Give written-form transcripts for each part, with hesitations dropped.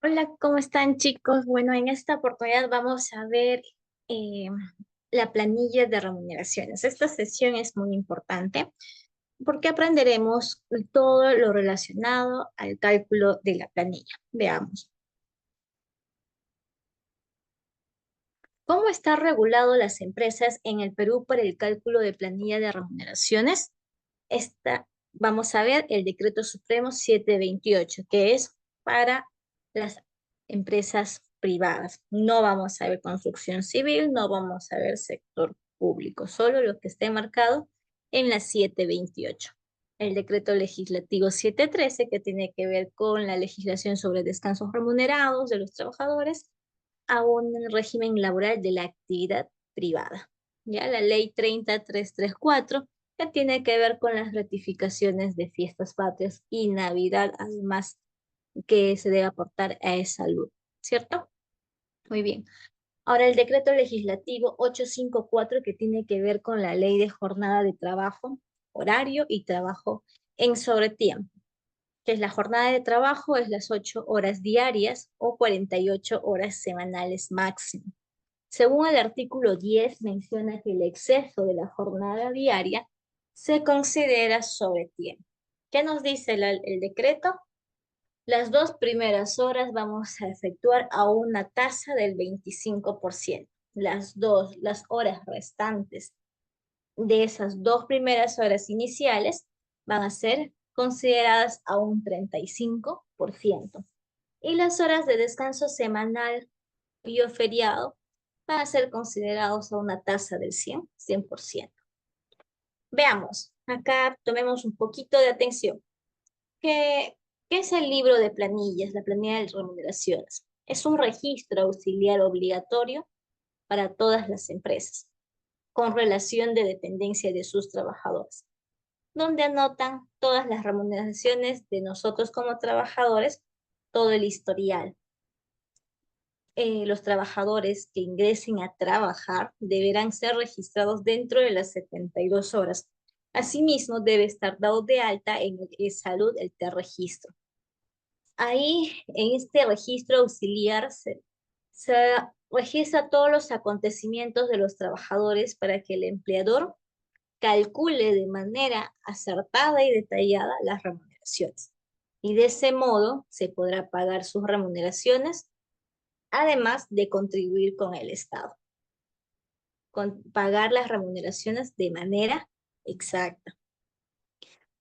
Hola, ¿cómo están chicos? Bueno, en esta oportunidad vamos a ver eh, la planilla de remuneraciones. Esta sesión es muy importante porque aprenderemos todo lo relacionado al cálculo de la planilla. Veamos. ¿Cómo están reguladas las empresas en el Perú para el cálculo de planilla de remuneraciones? Vamos a ver el Decreto Supremo 728, que es para las empresas privadas. No vamos a ver construcción civil, no vamos a ver sector público, solo lo que esté marcado en la 728. El Decreto Legislativo 713, que tiene que ver con la legislación sobre descansos remunerados de los trabajadores, a un régimen laboral de la actividad privada. Ya la ley 30334 que tiene que ver con las ratificaciones de fiestas patrias y Navidad, además que se debe aportar a esa salud, ¿cierto? Muy bien. Ahora el decreto legislativo 854 que tiene que ver con la ley de jornada de trabajo, horario y trabajo en sobretiempo, que es la jornada de trabajo es las 8 horas diarias o 48 horas semanales máximo. Según el artículo 10, menciona que el exceso de la jornada diaria se considera sobretiempo. ¿Qué nos dice el decreto? Las dos primeras horas vamos a efectuar a una tasa del 25%. Las horas restantes de esas dos primeras horas iniciales van a ser consideradas a un 35%. Y las horas de descanso semanal y o feriado van a ser considerados a una tasa del 100%. Veamos, acá tomemos un poquito de atención. ¿Qué, qué es el libro de planillas, la planilla de remuneraciones? Es un registro auxiliar obligatorio para todas las empresas, con relación de dependencia de sus trabajadores, donde anotan todas las remuneraciones de nosotros como trabajadores, todo el historial. Los trabajadores que ingresen a trabajar deberán ser registrados dentro de las 72 horas. Asimismo, debe estar dado de alta en el e-Salud el T-Registro. Ahí, en este registro auxiliar, se registra todos los acontecimientos de los trabajadores para que el empleador calcule de manera acertada y detallada las remuneraciones. Y de ese modo se podrá pagar sus remuneraciones además de contribuir con el Estado, con pagar las remuneraciones de manera exacta.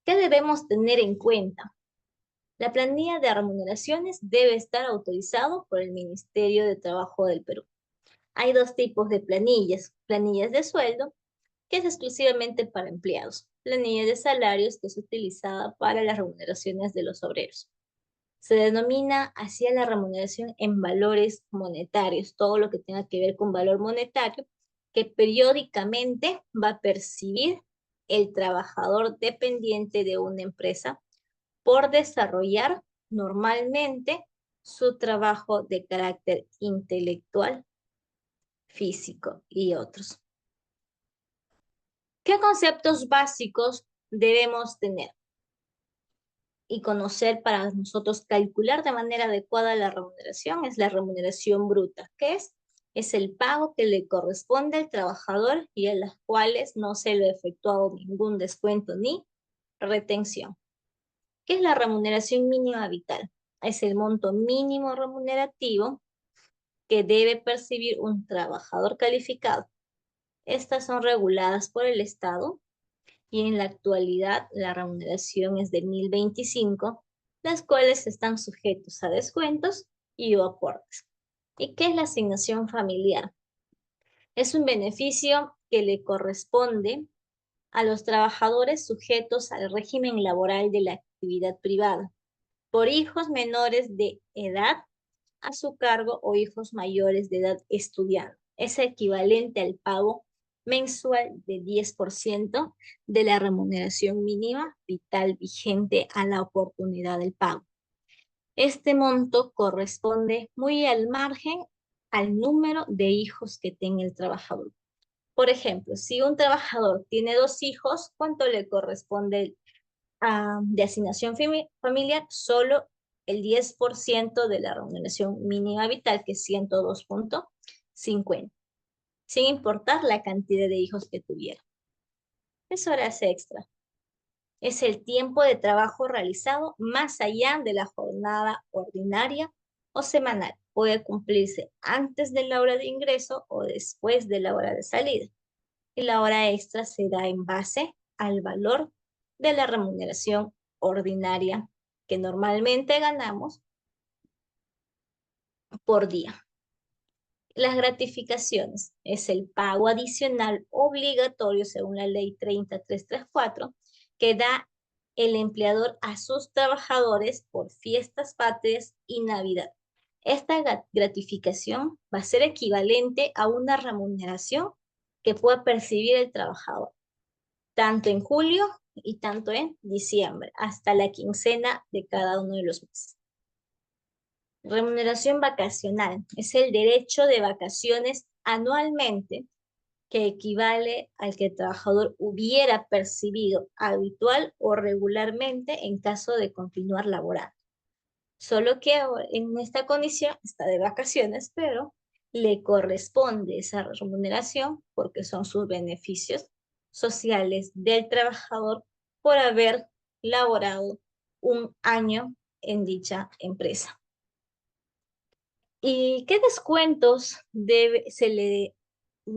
¿Qué debemos tener en cuenta? La planilla de remuneraciones debe estar autorizado por el Ministerio de Trabajo del Perú. Hay dos tipos de planillas: planillas de sueldo, que es exclusivamente para empleados; planilla de salarios, que es utilizada para las remuneraciones de los obreros. Se denomina así a la remuneración en valores monetarios, todo lo que tenga que ver con valor monetario, que periódicamente va a percibir el trabajador dependiente de una empresa por desarrollar normalmente su trabajo de carácter intelectual, físico y otros. ¿Qué conceptos básicos debemos tener y conocer para nosotros calcular de manera adecuada la remuneración? Es la remuneración bruta. ¿Qué es? Es el pago que le corresponde al trabajador y a las cuales no se le ha efectuado ningún descuento ni retención. ¿Qué es la remuneración mínima vital? Es el monto mínimo remunerativo que debe percibir un trabajador calificado. Estas son reguladas por el Estado y en la actualidad la remuneración es de 1025, las cuales están sujetos a descuentos y o aportes. ¿Y qué es la asignación familiar? Es un beneficio que le corresponde a los trabajadores sujetos al régimen laboral de la actividad privada por hijos menores de edad a su cargo o hijos mayores de edad estudiando. Es equivalente al pago mensual de 10% de la remuneración mínima vital vigente a la oportunidad del pago. Este monto corresponde muy al margen al número de hijos que tenga el trabajador. Por ejemplo, si un trabajador tiene dos hijos, ¿cuánto le corresponde de asignación familiar? Solo el 10% de la remuneración mínima vital, que es 102,50, sin importar la cantidad de hijos que tuviera. Es horas extra. Es el tiempo de trabajo realizado más allá de la jornada ordinaria o semanal. Puede cumplirse antes de la hora de ingreso o después de la hora de salida. Y la hora extra se da en base al valor de la remuneración ordinaria que normalmente ganamos por día. Las gratificaciones es el pago adicional obligatorio según la ley 30334 que da el empleador a sus trabajadores por fiestas patrias y Navidad. Esta gratificación va a ser equivalente a una remuneración que pueda percibir el trabajador, tanto en julio y tanto en diciembre, hasta la quincena de cada uno de los meses. Remuneración vacacional es el derecho de vacaciones anualmente que equivale al que el trabajador hubiera percibido habitual o regularmente en caso de continuar laborando. Solo que en esta condición está de vacaciones, pero le corresponde esa remuneración porque son sus beneficios sociales del trabajador por haber laborado un año en dicha empresa. ¿Y qué descuentos se le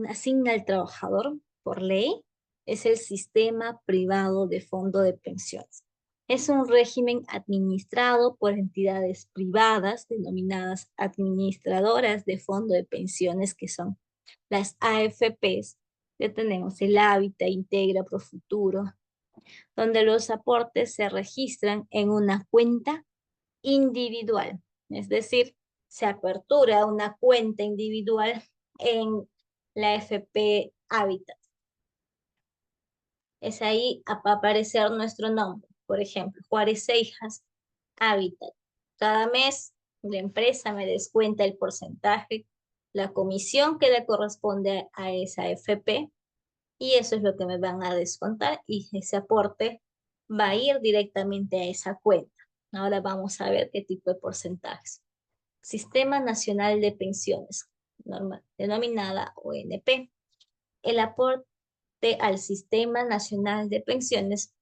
asigna al trabajador por ley? Es el sistema privado de fondo de pensiones. Es un régimen administrado por entidades privadas denominadas administradoras de fondo de pensiones, que son las AFPs. Ya tenemos el Hábitat, Integra, Profuturo, donde los aportes se registran en una cuenta individual, es decir, se apertura una cuenta individual en la FP Habitat. Es ahí va a aparecer nuestro nombre, por ejemplo, Juárez Seijas Habitat. Cada mes la empresa me descuenta el porcentaje, la comisión que le corresponde a esa FP, y eso es lo que me van a descontar, y ese aporte va a ir directamente a esa cuenta. Ahora vamos a ver qué tipo de porcentajes. Sistema Nacional de Pensiones, denominada ONP. El aporte al Sistema Nacional de Pensiones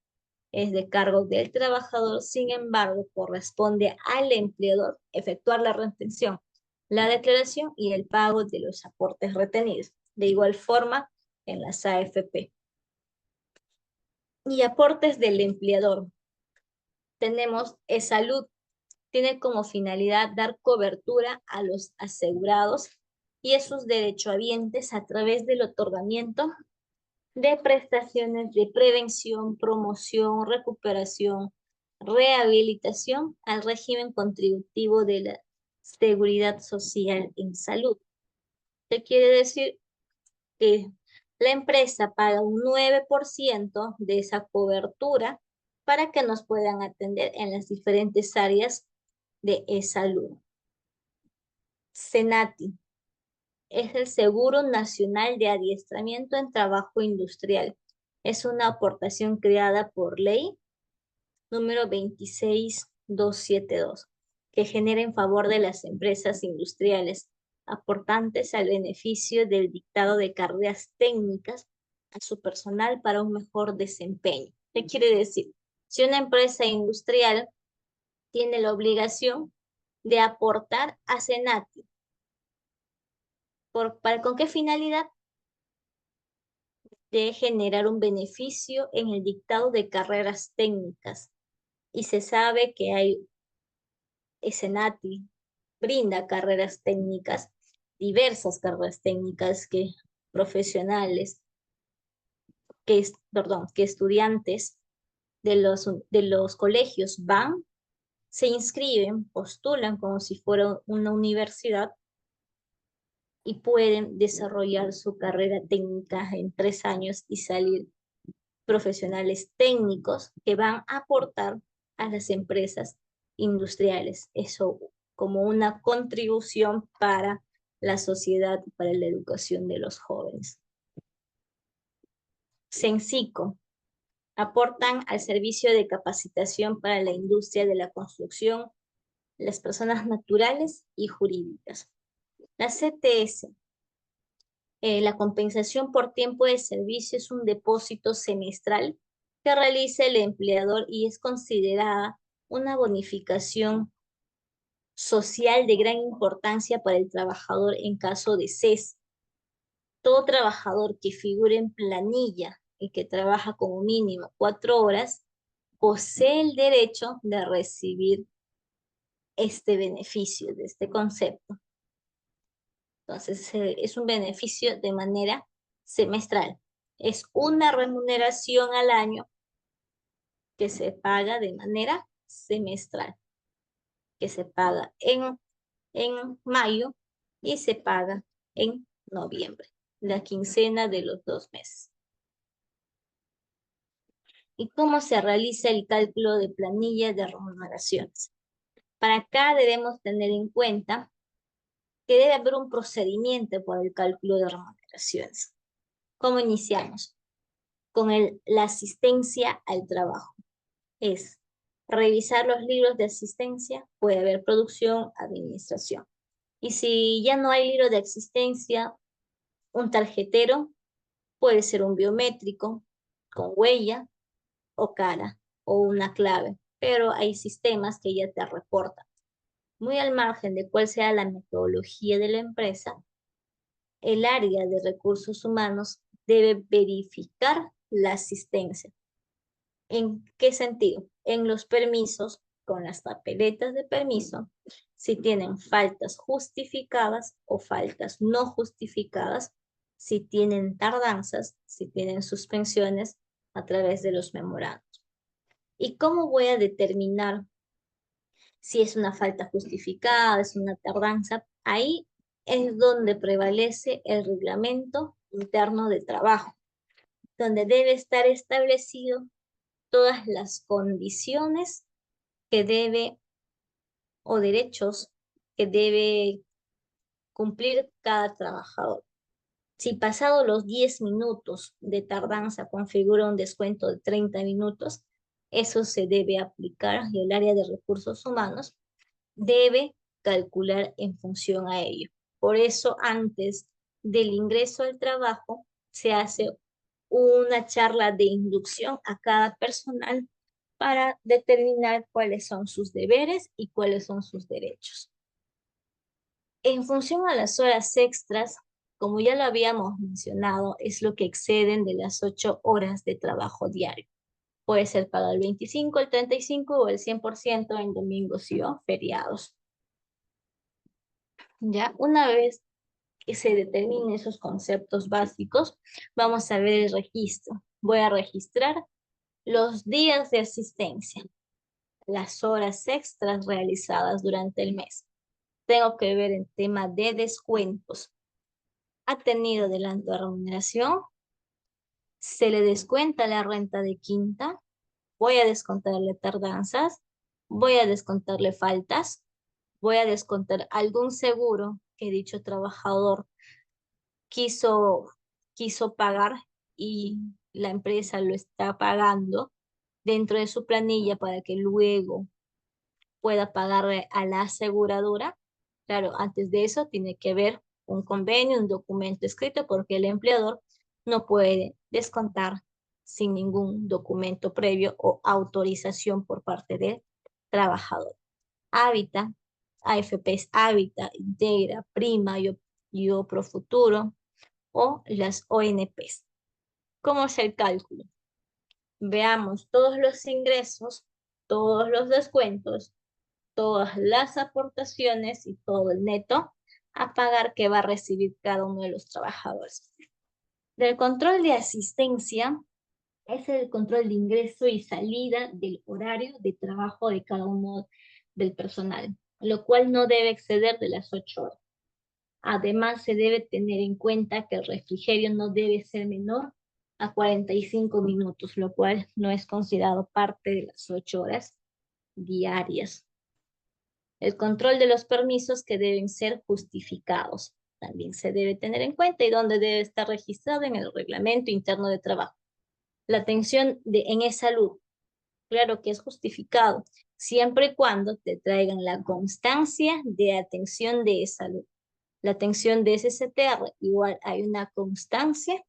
es de cargo del trabajador, sin embargo, corresponde al empleador efectuar la retención, la declaración y el pago de los aportes retenidos. De igual forma, en las AFP. Y aportes del empleador. Tenemos salud. Tiene como finalidad dar cobertura a los asegurados y a sus derechohabientes a través del otorgamiento de prestaciones de prevención, promoción, recuperación, rehabilitación al régimen contributivo de la seguridad social en salud. ¿Qué quiere decir? Que la empresa paga un 9% de esa cobertura para que nos puedan atender en las diferentes áreas de salud. SENATI es el Seguro Nacional de Adiestramiento en Trabajo Industrial. Es una aportación creada por ley número 26272, que genera en favor de las empresas industriales aportantes al beneficio del dictado de carreras técnicas a su personal para un mejor desempeño. ¿Qué quiere decir? Si una empresa industrial tiene la obligación de aportar a SENATI, ¿con qué finalidad? De generar un beneficio en el dictado de carreras técnicas. Y se sabe que SENATI brinda carreras técnicas, diversas carreras técnicas que profesionales, que estudiantes de los colegios van, se inscriben, postulan como si fuera una universidad y pueden desarrollar su carrera técnica en 3 años y salir profesionales técnicos que van a aportar a las empresas industriales. Eso como una contribución para la sociedad y para la educación de los jóvenes. Sensico aportan al servicio de capacitación para la industria de la construcción, las personas naturales y jurídicas. La CTS, la compensación por tiempo de servicio, es un depósito semestral que realiza el empleador y es considerada una bonificación social de gran importancia para el trabajador en caso de cese. Todo trabajador que figure en planilla y que trabaja como mínimo 4 horas posee el derecho de recibir este beneficio, de este concepto. Entonces, es un beneficio de manera semestral. Es una remuneración al año que se paga de manera semestral, que se paga en mayo y se paga en noviembre, la quincena de los 2 meses. ¿Y cómo se realiza el cálculo de planilla de remuneraciones? Para acá debemos tener en cuenta que debe haber un procedimiento para el cálculo de remuneraciones. ¿Cómo iniciamos? Con la asistencia al trabajo. Es revisar los libros de asistencia, puede haber producción, administración. Y si ya no hay libro de asistencia, un tarjetero, puede ser un biométrico con huella o cara o una clave, pero hay sistemas que ya te reportan. Muy al margen de cuál sea la metodología de la empresa, el área de recursos humanos debe verificar la asistencia. ¿En qué sentido? En los permisos, con las papeletas de permiso, si tienen faltas justificadas o faltas no justificadas, si tienen tardanzas, si tienen suspensiones a través de los memorandos. ¿Y cómo voy a determinar si es una falta justificada, es una tardanza? Ahí es donde prevalece el reglamento interno de trabajo, donde debe estar establecido todas las condiciones que debe o derechos que debe cumplir cada trabajador. Si pasado los 10 minutos de tardanza configura un descuento de 30 minutos, eso se debe aplicar y el área de recursos humanos debe calcular en función a ello. Por eso, antes del ingreso al trabajo, se hace una charla de inducción a cada personal para determinar cuáles son sus deberes y cuáles son sus derechos. En función a las horas extras, como ya lo habíamos mencionado, es lo que exceden de las 8 horas de trabajo diario. Puede ser para el 25, el 35 o el 100% en domingos y o feriados. Ya, una vez que se determinen esos conceptos básicos, vamos a ver el registro. Voy a registrar los días de asistencia, las horas extras realizadas durante el mes. Tengo que ver el tema de descuentos. ¿Ha tenido adelanto de remuneración? ¿Se le descuenta la renta de quinta? ¿Voy a descontarle tardanzas? ¿Voy a descontarle faltas? ¿Voy a descontar algún seguro que dicho trabajador quiso, quiso pagar y la empresa lo está pagando dentro de su planilla para que luego pueda pagarle a la aseguradora? Claro, antes de eso tiene que haber un convenio, un documento escrito, porque el empleador no puede descontar sin ningún documento previo o autorización por parte del trabajador. Hábitat, AFPs Hábitat, Integra, Prima y Profuturo o las ONPs. ¿Cómo es el cálculo? Veamos todos los ingresos, todos los descuentos, todas las aportaciones y todo el neto a pagar que va a recibir cada uno de los trabajadores. Del control de asistencia es el control de ingreso y salida del horario de trabajo de cada uno del personal, lo cual no debe exceder de las 8 horas. Además, se debe tener en cuenta que el refrigerio no debe ser menor a 45 minutos, lo cual no es considerado parte de las 8 horas diarias. El control de los permisos que deben ser justificados también se debe tener en cuenta y donde debe estar registrado en el reglamento interno de trabajo. La atención en e-salud, claro que es justificado. siempre y cuando te traigan la constancia de atención de salud. La atención de SSTR, igual hay una constancia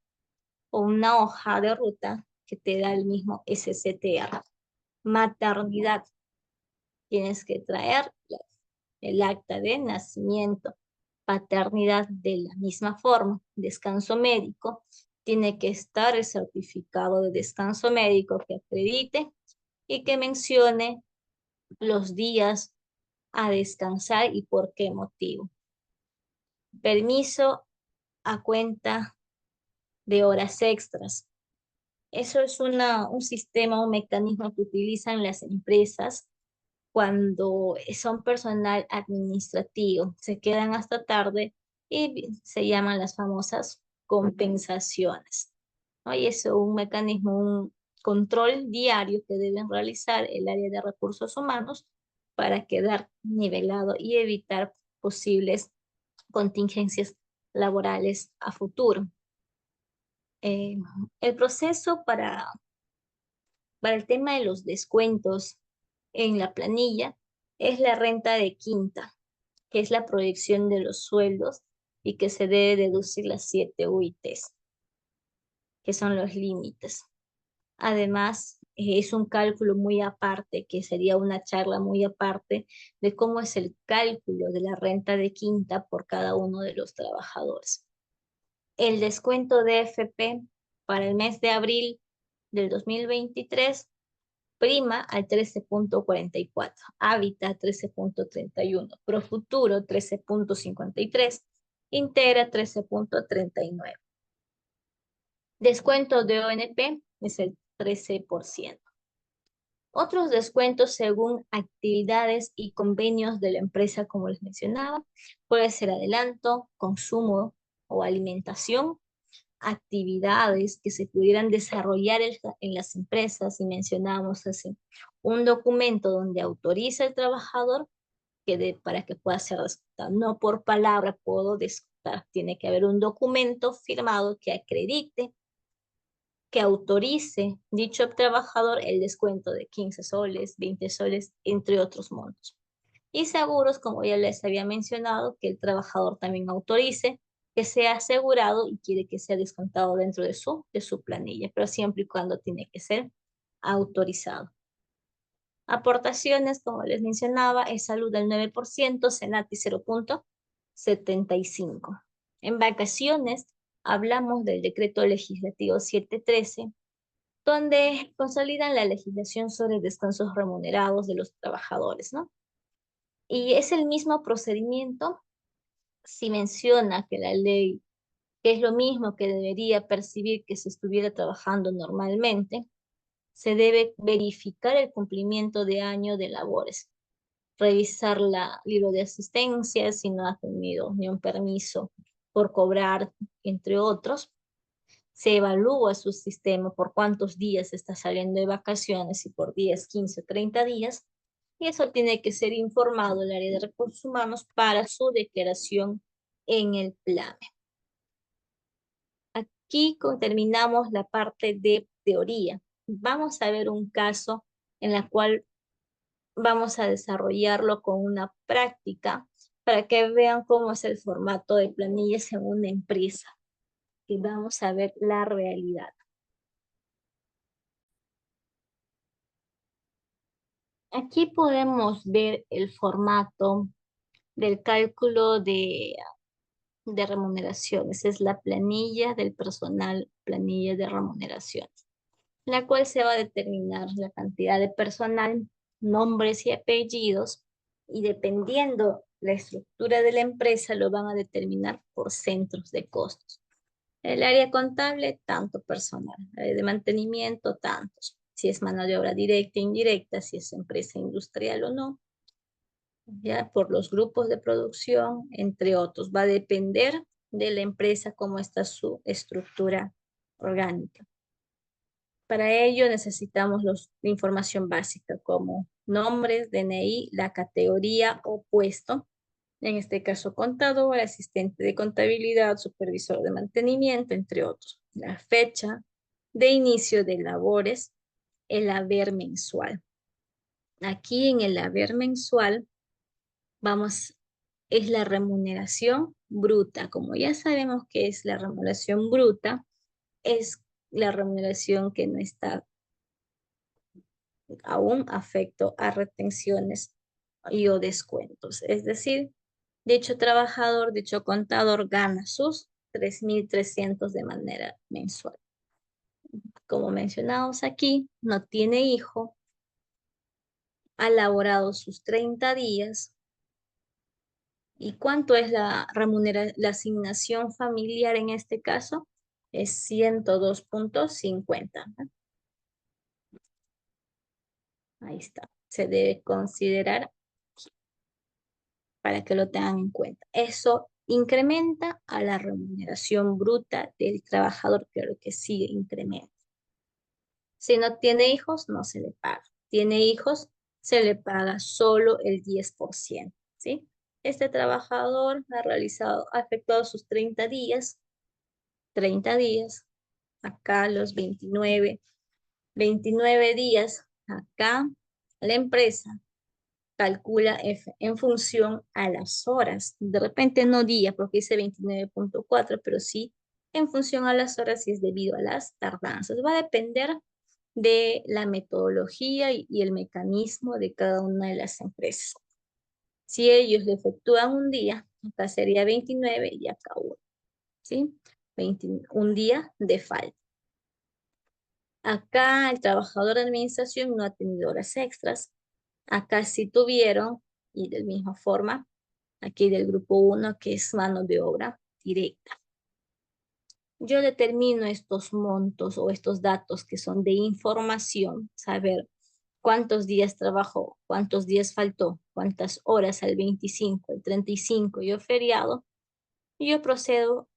o una hoja de ruta que te da el mismo SSTR. Maternidad, tienes que traer el acta de nacimiento. Paternidad, de la misma forma. Descanso médico, tiene que estar el certificado de descanso médico que acredite y que mencione los días a descansar y por qué motivo. Permiso a cuenta de horas extras. Eso es un sistema, un mecanismo que utilizan las empresas cuando son personal administrativo. Se quedan hasta tarde y se llaman las famosas compensaciones, ¿no? Y eso es un mecanismo, un control diario que deben realizar el área de recursos humanos para quedar nivelado y evitar posibles contingencias laborales a futuro. Eh, el proceso para el tema de los descuentos en la planilla es la renta de quinta, que es la proyección de los sueldos y que se debe deducir las 7 UITs, que son los límites. Además, es un cálculo muy aparte, que sería una charla muy aparte de cómo es el cálculo de la renta de quinta por cada uno de los trabajadores. El descuento de FP para el mes de abril del 2023 prima al 13.44, Hábitat 13.31, Profuturo 13.53, Integra 13.39. Descuento de ONP es el 13%. Otros descuentos según actividades y convenios de la empresa, como les mencionaba, puede ser adelanto, consumo o alimentación, actividades que se pudieran desarrollar en las empresas, y mencionamos así, un documento donde autoriza al trabajador para que pueda ser descontado. No por palabra puedo descontar, tiene que haber un documento firmado que acredite, que autorice dicho trabajador el descuento de 15 soles, 20 soles, entre otros montos. Y seguros, como ya les había mencionado, que el trabajador también autorice que sea asegurado y quiere que sea descontado dentro de su planilla, pero siempre y cuando tiene que ser autorizado. Aportaciones, como les mencionaba, es salud del 9%, Senati 0.75. En vacaciones, hablamos del decreto legislativo 713, donde consolidan la legislación sobre descansos remunerados de los trabajadores, ¿no? Y es el mismo procedimiento si menciona que la ley, que es lo mismo que debería percibir que se estuviera trabajando normalmente, se debe verificar el cumplimiento de año de labores, revisar la libro de asistencia si no ha tenido ni un permiso por cobrar, entre otros. Se evalúa su sistema por cuántos días está saliendo de vacaciones, y por 10, 15, 30 días, y eso tiene que ser informado al área de recursos humanos para su declaración en el plan. Aquí terminamos la parte de teoría. Vamos a ver un caso en la cual vamos a desarrollarlo con una práctica para que vean cómo es el formato de planillas en una empresa. Y vamos a ver la realidad. Aquí podemos ver el formato del cálculo de remuneraciones. Es la planilla del personal, planilla de remuneraciones, la cual se va a determinar la cantidad de personal, nombres y apellidos, y dependiendo la estructura de la empresa, lo van a determinar por centros de costos. El área contable, tanto personal. El área de mantenimiento, tantos. Si es mano de obra directa e indirecta, si es empresa industrial o no, ya por los grupos de producción, entre otros. Va a depender de la empresa cómo está su estructura orgánica. Para ello necesitamos la información básica como nombres, DNI, la categoría o puesto, en este caso contador, asistente de contabilidad, supervisor de mantenimiento, entre otros. La fecha de inicio de labores, el haber mensual. Aquí en el haber mensual, es la remuneración bruta. Como ya sabemos que es la remuneración bruta, es la remuneración que no está aún afecto a retenciones y o descuentos. Es decir, dicho trabajador, dicho contador gana sus 3.300 de manera mensual. Como mencionamos aquí, no tiene hijo, ha laborado sus 30 días. ¿Y cuánto es la asignación familiar en este caso? Es 102.50, ¿no? Ahí está. Se debe considerar para que lo tengan en cuenta. Eso incrementa a la remuneración bruta del trabajador, pero que sí incrementa. Si no tiene hijos, no se le paga. Tiene hijos, se le paga solo el 10%, ¿sí? Este trabajador ha efectuado sus 30 días, acá los 29 días, acá la empresa calcula en función a las horas. De repente no día, porque dice 29.4, pero sí en función a las horas y es debido a las tardanzas. Va a depender de la metodología y el mecanismo de cada una de las empresas. Si ellos le efectúan un día, acá sería 29 y acá uno, ¿sí? Un día de falta. Acá el trabajador de administración no ha tenido horas extras. Acá sí tuvieron, y de misma forma, aquí del grupo uno que es mano de obra directa. Yo determino estos montos o estos datos que son de información, saber cuántos días trabajó, cuántos días faltó, cuántas horas al 25, al 35 y el feriado, y yo procedo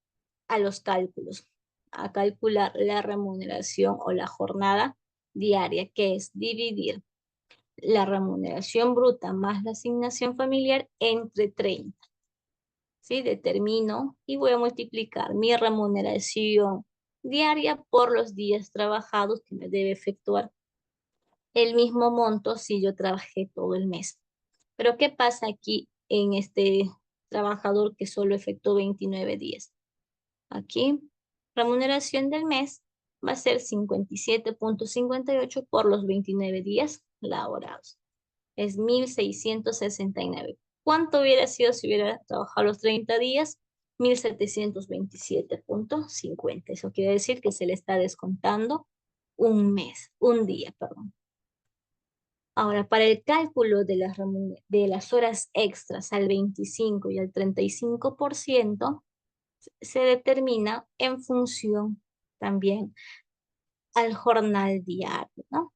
a los cálculos, a calcular la remuneración o la jornada diaria, que es dividir la remuneración bruta más la asignación familiar entre 30. ¿Sí? Determino y voy a multiplicar mi remuneración diaria por los días trabajados que me debe efectuar el mismo monto si yo trabajé todo el mes. Pero ¿qué pasa aquí en este trabajador que solo efectuó 29 días? Aquí, remuneración del mes va a ser 57.58 por los 29 días laborados. Es 1.669. ¿Cuánto hubiera sido si hubiera trabajado los 30 días? 1.727.50. Eso quiere decir que se le está descontando un día, perdón. Ahora, para el cálculo de las horas extras al 25 y al 35%, se determina en función también al jornal diario, ¿no?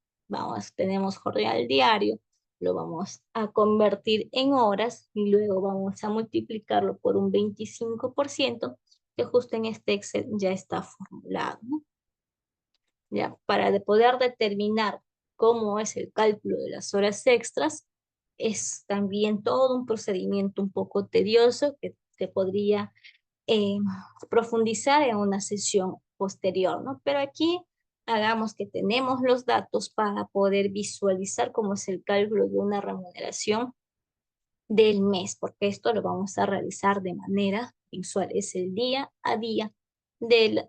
Tenemos jornal diario, lo vamos a convertir en horas y luego vamos a multiplicarlo por un 25%, que justo en este Excel ya está formulado, ¿no? Ya, para poder determinar cómo es el cálculo de las horas extras, es también todo un procedimiento un poco tedioso que podría eh, profundizar en una sesión posterior, ¿no? Pero aquí hagamos que tenemos los datos para poder visualizar cómo es el cálculo de una remuneración del mes, porque esto lo vamos a realizar de manera mensual, es el día a día del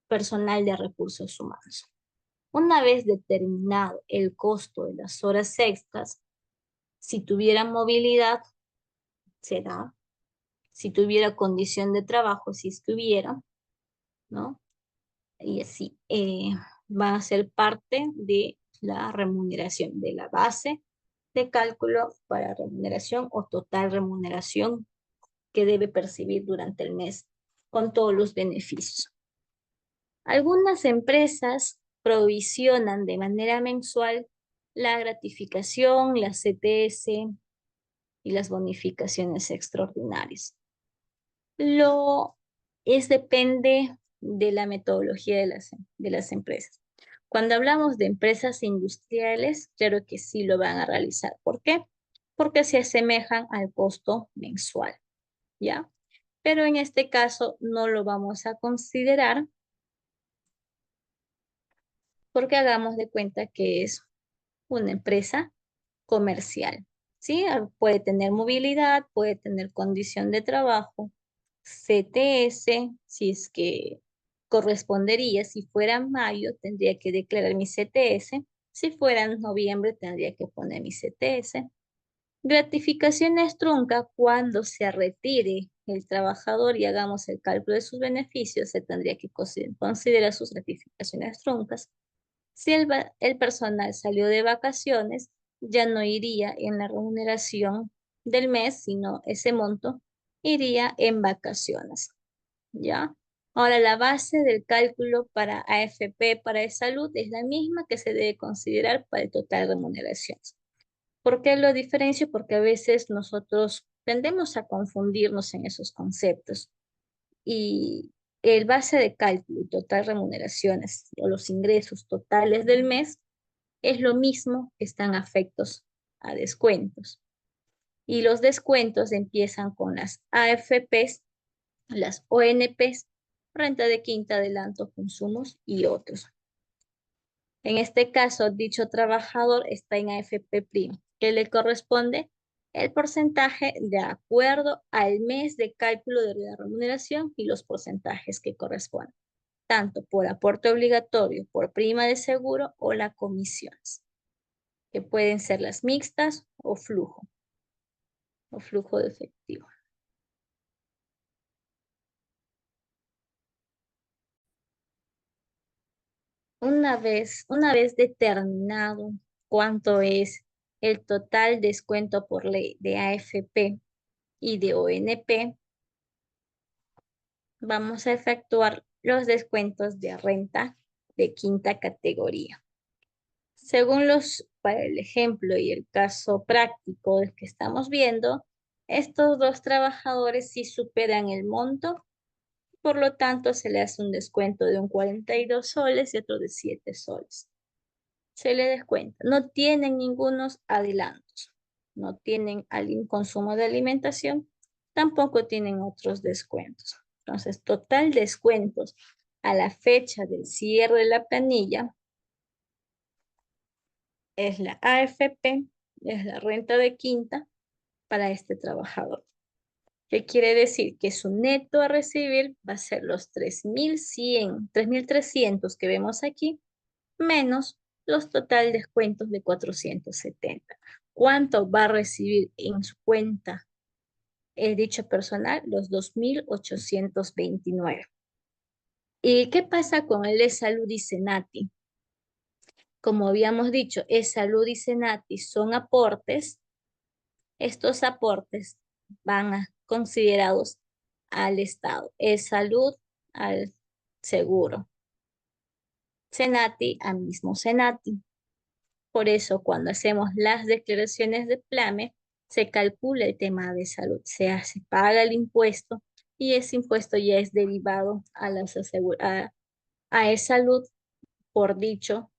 personal de recursos humanos. Una vez determinado el costo de las horas extras, si tuviera movilidad, se da. Si tuviera condición de trabajo, si estuviera, ¿no? Y así van a ser parte de la remuneración, de la base de cálculo para remuneración o total remuneración que debe percibir durante el mes con todos los beneficios. Algunas empresas provisionan de manera mensual la gratificación, la CTS y las bonificaciones extraordinarias. Depende de la metodología de las empresas. Cuando hablamos de empresas industriales, claro que sí lo van a realizar. ¿Por qué? Porque se asemejan al costo mensual, ¿ya? Pero en este caso no lo vamos a considerar porque hagamos de cuenta que es una empresa comercial. ¿Sí? Puede tener movilidad, puede tener condición de trabajo, CTS, si es que correspondería, si fuera mayo, tendría que declarar mi CTS, si fuera en noviembre, tendría que poner mi CTS. Gratificaciones trunca, cuando se retire el trabajador y hagamos el cálculo de sus beneficios, se tendría que considerar sus gratificaciones truncas. Si el personal salió de vacaciones, ya no iría en la remuneración del mes, sino ese monto iría en vacaciones, ¿ya? Ahora, la base del cálculo para AFP para salud es la misma que se debe considerar para el total de remuneraciones. ¿Por qué lo diferencio? Porque a veces nosotros tendemos a confundirnos en esos conceptos y el base de cálculo y total remuneraciones o los ingresos totales del mes es lo mismo que están afectos a descuentos. Y los descuentos empiezan con las AFPs, las ONPs, renta de quinta, adelanto, consumos y otros. En este caso, dicho trabajador está en AFP prima, que le corresponde el porcentaje de acuerdo al mes de cálculo de la remuneración y los porcentajes que corresponden, tanto por aporte obligatorio, por prima de seguro o las comisiones, que pueden ser las mixtas o flujo de efectivo. Una vez determinado cuánto es el total descuento por ley de AFP y de ONP, vamos a efectuar los descuentos de renta de quinta categoría. Para el ejemplo y el caso práctico del que estamos viendo, estos dos trabajadores sí superan el monto, por lo tanto se le hace un descuento de un 42 soles y otro de 7 soles. Se le descuenta. No tienen ningunos adelantos, no tienen algún consumo de alimentación, tampoco tienen otros descuentos. Entonces, total descuentos a la fecha del cierre de la planilla es la AFP, es la renta de quinta para este trabajador. ¿Qué quiere decir? Que su neto a recibir va a ser los 3.300 que vemos aquí, menos los total descuentos de 470. ¿Cuánto va a recibir en su cuenta dicho personal? Los 2.829. ¿Y qué pasa con el e-salud y Senati? Como habíamos dicho, e-salud y Senati son aportes. Estos aportes van considerados al Estado. E-salud al seguro. Senati al mismo Senati. Por eso, cuando hacemos las declaraciones de PLAME, se calcula el tema de salud, se paga el impuesto y ese impuesto ya es derivado a salud por dicha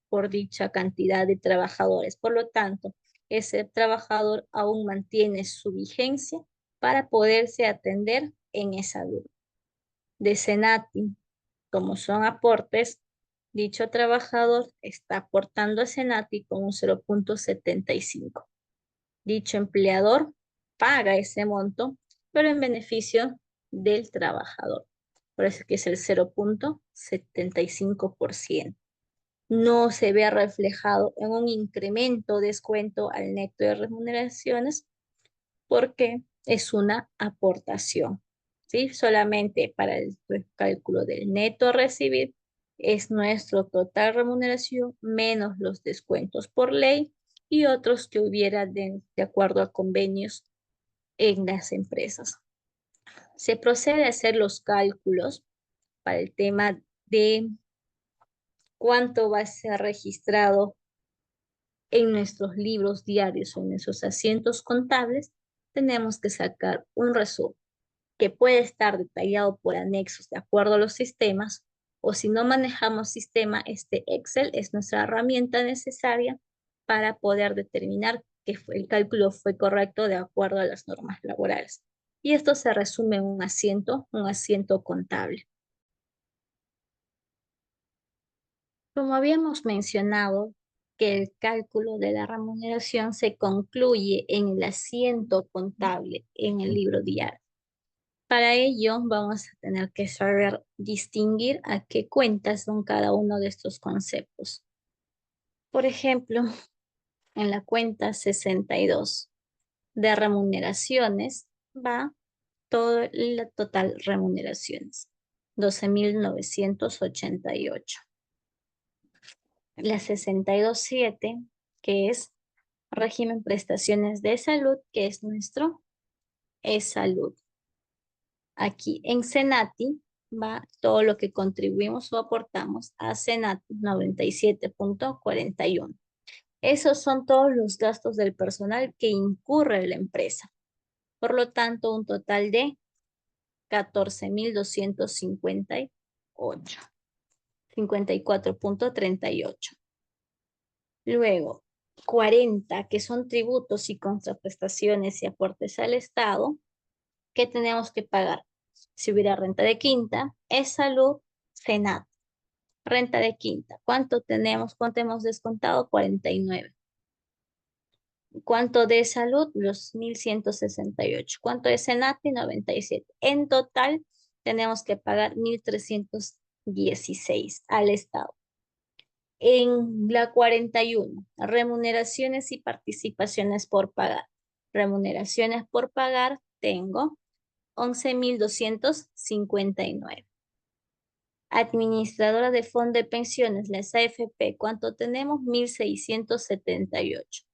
cantidad de trabajadores. Por lo tanto, ese trabajador aún mantiene su vigencia para poderse atender en esa salud. De Senati, como son aportes, dicho trabajador está aportando a Senati con un 0,75. Dicho empleador paga ese monto, pero en beneficio del trabajador. Por eso es que es el 0,75%. No se ve reflejado en un incremento o descuento al neto de remuneraciones porque es una aportación, ¿sí? Solamente para el cálculo del neto a recibir es nuestro total remuneración menos los descuentos por ley y otros que hubiera de acuerdo a convenios en las empresas. Se procede a hacer los cálculos para el tema de cuánto va a ser registrado en nuestros libros diarios o en nuestros asientos contables. Tenemos que sacar un resumen que puede estar detallado por anexos de acuerdo a los sistemas, o si no manejamos sistema, este Excel es nuestra herramienta necesaria para poder determinar que el cálculo fue correcto de acuerdo a las normas laborales. Y esto se resume en un asiento contable. Como habíamos mencionado, que el cálculo de la remuneración se concluye en el asiento contable en el libro diario. Para ello vamos a tener que saber distinguir a qué cuentas son cada uno de estos conceptos. Por ejemplo, en la cuenta 62 de remuneraciones va toda la total remuneraciones, 12.988. La 62.7, que es régimen prestaciones de salud, que es nuestro salud. Aquí en Senati va todo lo que contribuimos o aportamos a Senati 97.41. Esos son todos los gastos del personal que incurre la empresa. Por lo tanto, un total de 14.258, 54.38. Luego, 40, que son tributos y contraprestaciones y aportes al Estado, que tenemos que pagar. Si hubiera renta de quinta, es salud, SENAT. Renta de quinta, ¿cuánto tenemos? ¿Cuánto hemos descontado? 49. ¿Cuánto de salud? Los 1.168. ¿Cuánto de SENATI? 97. En total, tenemos que pagar 1.316 al Estado. En la 41, remuneraciones y participaciones por pagar. Remuneraciones por pagar, tengo 11.259. Administradora de fondo de pensiones, las AFP, ¿cuánto tenemos? 1.678.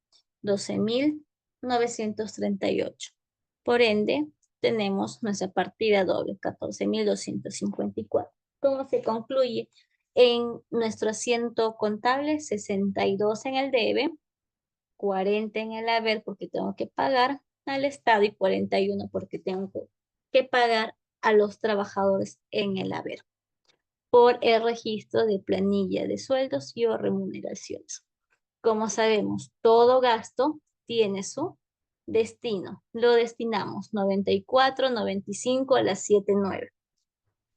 12.938. Por ende, tenemos nuestra partida doble, 14.254. ¿Cómo se concluye? En nuestro asiento contable, 62 en el debe, 40 en el haber porque tengo que pagar al Estado y 41 porque tengo que pagar a los trabajadores en el haber por el registro de planilla de sueldos y o remuneraciones. Como sabemos, todo gasto tiene su destino. Lo destinamos 94, 95 a las 7.9.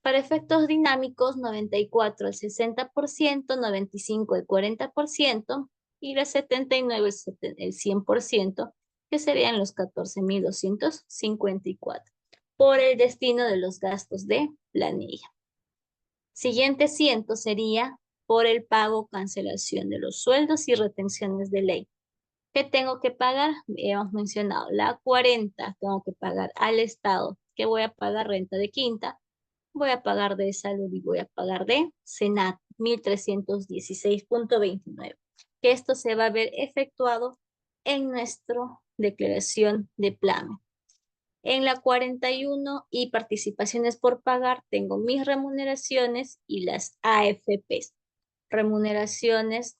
Para efectos dinámicos, 94 al 60%, 95 al 40% y la 79 el 100%, que serían los 14.254 por el destino de los gastos de planilla. Siguiente ciento sería por el pago cancelación de los sueldos y retenciones de ley. ¿Qué tengo que pagar? Hemos mencionado la 40, tengo que pagar al Estado, que voy a pagar renta de quinta, voy a pagar de salud y voy a pagar de SENAT 1.316.29. Que esto se va a ver efectuado en nuestra declaración de plan. En la 41 y participaciones por pagar, tengo mis remuneraciones y las AFPs. Remuneraciones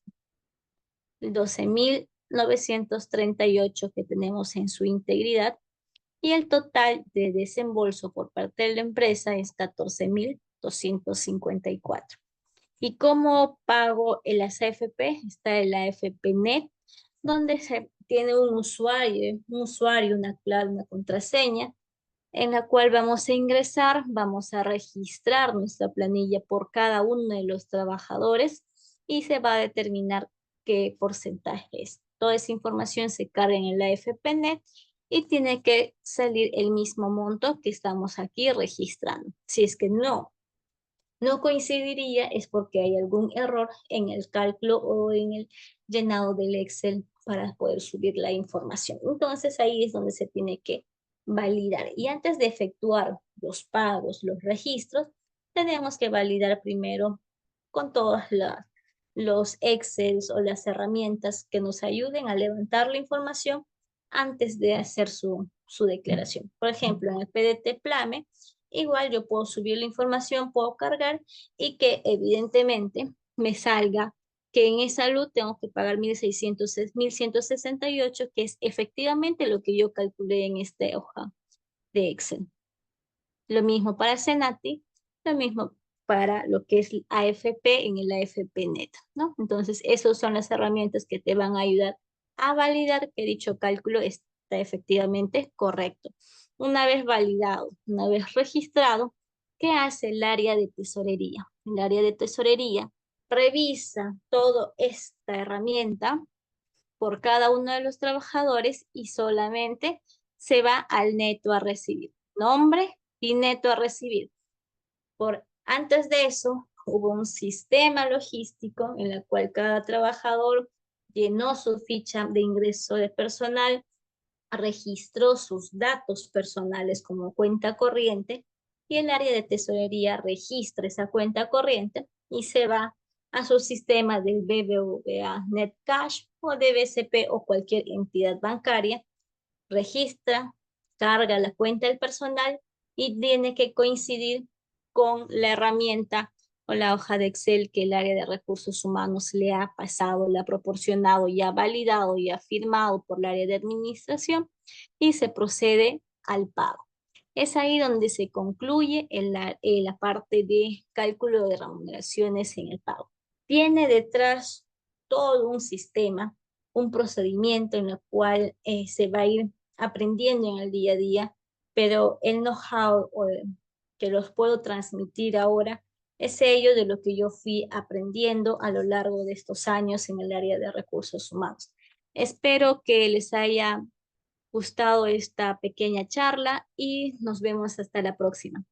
12.938 que tenemos en su integridad y el total de desembolso por parte de la empresa es 14.254. ¿Y cómo pago el AFP? Está el AFP Net, donde se tiene un usuario, una clave, una contraseña, en la cual vamos a ingresar, vamos a registrar nuestra planilla por cada uno de los trabajadores y se va a determinar qué porcentaje es. Toda esa información se carga en el AFPNet y tiene que salir el mismo monto que estamos aquí registrando. Si es que no coincidiría, es porque hay algún error en el cálculo o en el llenado del Excel para poder subir la información. Entonces ahí es donde se tiene que validar. Y antes de efectuar los pagos, los registros, tenemos que validar primero con todos los Excels o las herramientas que nos ayuden a levantar la información antes de hacer su declaración. Por ejemplo, en el PDT Plame, igual yo puedo subir la información, puedo cargar y que evidentemente me salga que en salud tengo que pagar 1.168, que es efectivamente lo que yo calculé en esta hoja de Excel. Lo mismo para Senati, lo mismo para lo que es AFP en el AFPNet, ¿no? Entonces, esas son las herramientas que te van a ayudar a validar que dicho cálculo está efectivamente correcto. Una vez validado, una vez registrado, ¿qué hace el área de tesorería? El área de tesorería revisa toda esta herramienta por cada uno de los trabajadores y solamente se va al neto a recibir. Nombre y neto a recibir. Antes de eso, hubo un sistema logístico en el cual cada trabajador llenó su ficha de ingreso de personal, registró sus datos personales como cuenta corriente y el área de tesorería registra esa cuenta corriente y se va a su sistema del BBVA NetCash o de BCP o cualquier entidad bancaria, registra, carga la cuenta del personal y tiene que coincidir con la herramienta o la hoja de Excel que el área de recursos humanos le ha pasado, le ha proporcionado y ha validado y ha firmado por el área de administración y se procede al pago. Es ahí donde se concluye la parte de cálculo de remuneraciones en el pago. Tiene detrás todo un sistema, un procedimiento en el cual se va a ir aprendiendo en el día a día, pero el know-how que los puedo transmitir ahora es ello de lo que yo fui aprendiendo a lo largo de estos años en el área de recursos humanos. Espero que les haya gustado esta pequeña charla y nos vemos hasta la próxima.